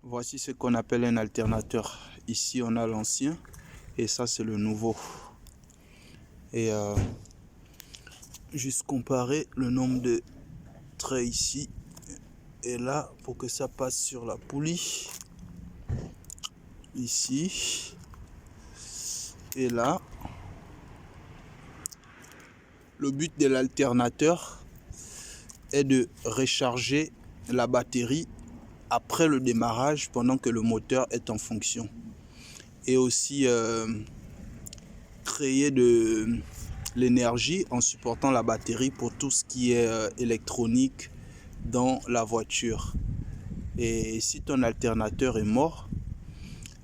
Voici ce qu'on appelle un alternateur. Ici on a l'ancien et ça c'est le nouveau. Et juste comparer le nombre de traits ici et là pour que ça passe sur la poulie. Ici et là. Le but de l'alternateur est de recharger la batterie après le démarrage pendant que le moteur est en fonction. Et aussi créer de l'énergie en supportant la batterie pour tout ce qui est électronique dans la voiture. Et si ton alternateur est mort,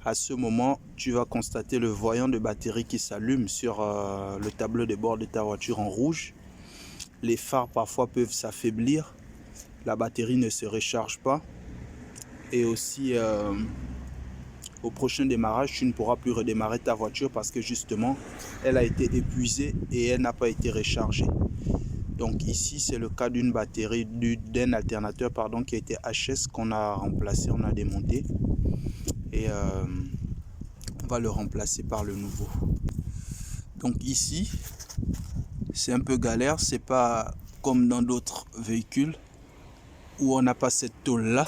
à ce moment, tu vas constater le voyant de batterie qui s'allume sur le tableau de bord de ta voiture en rouge. Les phares parfois peuvent s'affaiblir, la batterie ne se recharge pas. Et aussi, au prochain démarrage, tu ne pourras plus redémarrer ta voiture parce que justement, elle a été épuisée et elle n'a pas été rechargée. Donc ici, c'est le cas d'une batterie, d'un alternateur pardon, qui a été HS qu'on a remplacé, on a démonté. Et on va le remplacer par le nouveau. Donc ici, c'est un peu galère, c'est pas comme dans d'autres véhicules où on n'a pas cette tôle là.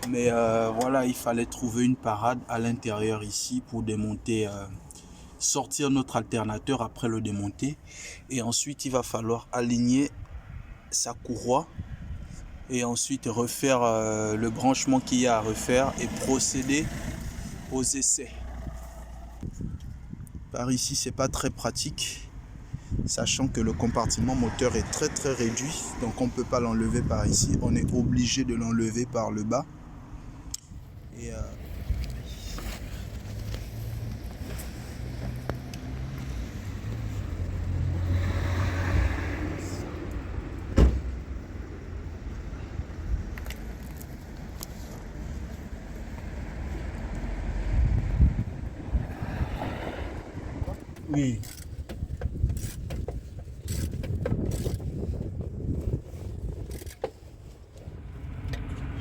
Mais voilà, il fallait trouver une parade à l'intérieur ici pour démonter, sortir notre alternateur après le démonter. Et ensuite, il va falloir aligner sa courroie et ensuite refaire le branchement qu'il y a à refaire et procéder aux essais. Par ici, c'est pas très pratique, sachant que le compartiment moteur est très réduit, donc on peut pas l'enlever par ici. On est obligé de l'enlever par le bas. Et oui.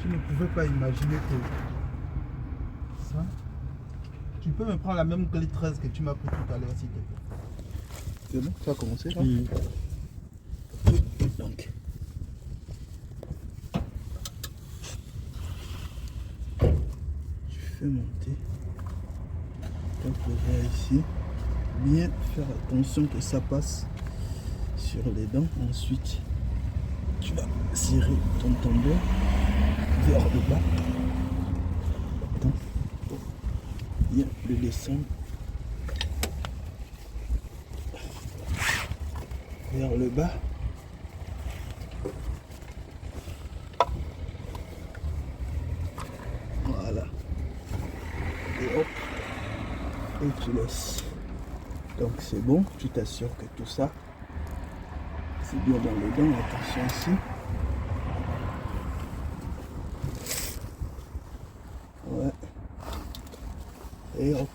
Je ne pouvais pas imaginer que ça. Tu peux me prendre la même clé 13 que tu m'as pris tout à l'heure, s'il te plaît. C'est bon, ça a commencé là? Oui. Donc. Tu fais monter. Donc on va ici. Bien faire attention que ça passe sur les dents. Ensuite, tu vas serrer ton tambour vers le bas. Attends. Bien le descendre vers le bas. Voilà. Et hop. Et tu laisses. Donc c'est bon, tu t'assures que tout ça c'est bien dans les dents. Attention ici. Ouais. Et hop.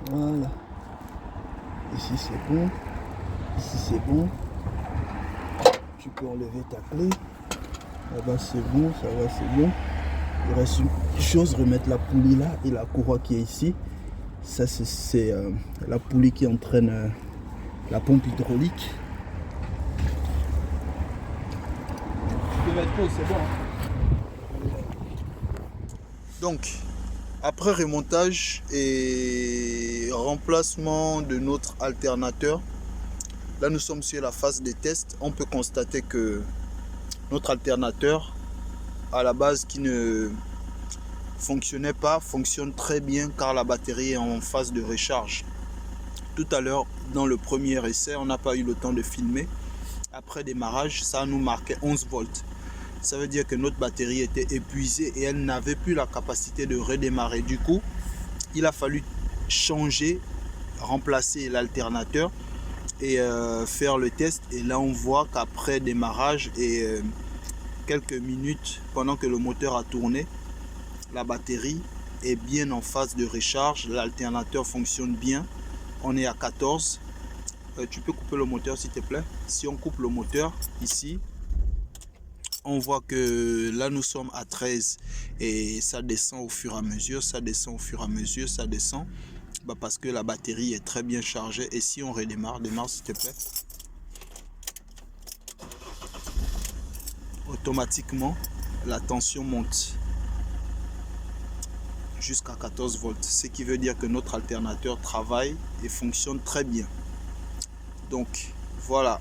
Voilà. Ici c'est bon. Ici c'est bon. Tu peux enlever ta clé. Là-bas c'est bon, ça va, c'est bon. Il reste une chose, remettre la poulie là et la courroie qui est ici. Ça c'est la poulie qui entraîne la pompe hydraulique. Tu peux mettre pause, c'est bon. Donc, après remontage et remplacement de notre alternateur, là nous sommes sur la phase des tests. On peut constater que notre alternateur, à la base qui ne fonctionnait pas, fonctionne très bien car la batterie est en phase de recharge. Tout à l'heure, dans le premier essai, on n'a pas eu le temps de filmer. Après démarrage, ça nous marquait 11 volts. Ça veut dire que notre batterie était épuisée et elle n'avait plus la capacité de redémarrer. Du coup, il a fallu changer, remplacer l'alternateur et faire le test. Et là, on voit qu'après démarrage et quelques minutes pendant que le moteur a tourné, la batterie est bien en phase de recharge. L'alternateur fonctionne bien. On est à 14. Tu peux couper le moteur s'il te plaît. Si on coupe le moteur ici, On voit que là nous sommes à 13 et ça descend au fur et à mesure, ça descend au fur et à mesure, ça descend, parce que la batterie est très bien chargée. Et si on redémarre, démarre s'il te plaît, automatiquement la tension monte jusqu'à 14 volts, ce qui veut dire que notre alternateur travaille et fonctionne très bien. Donc voilà.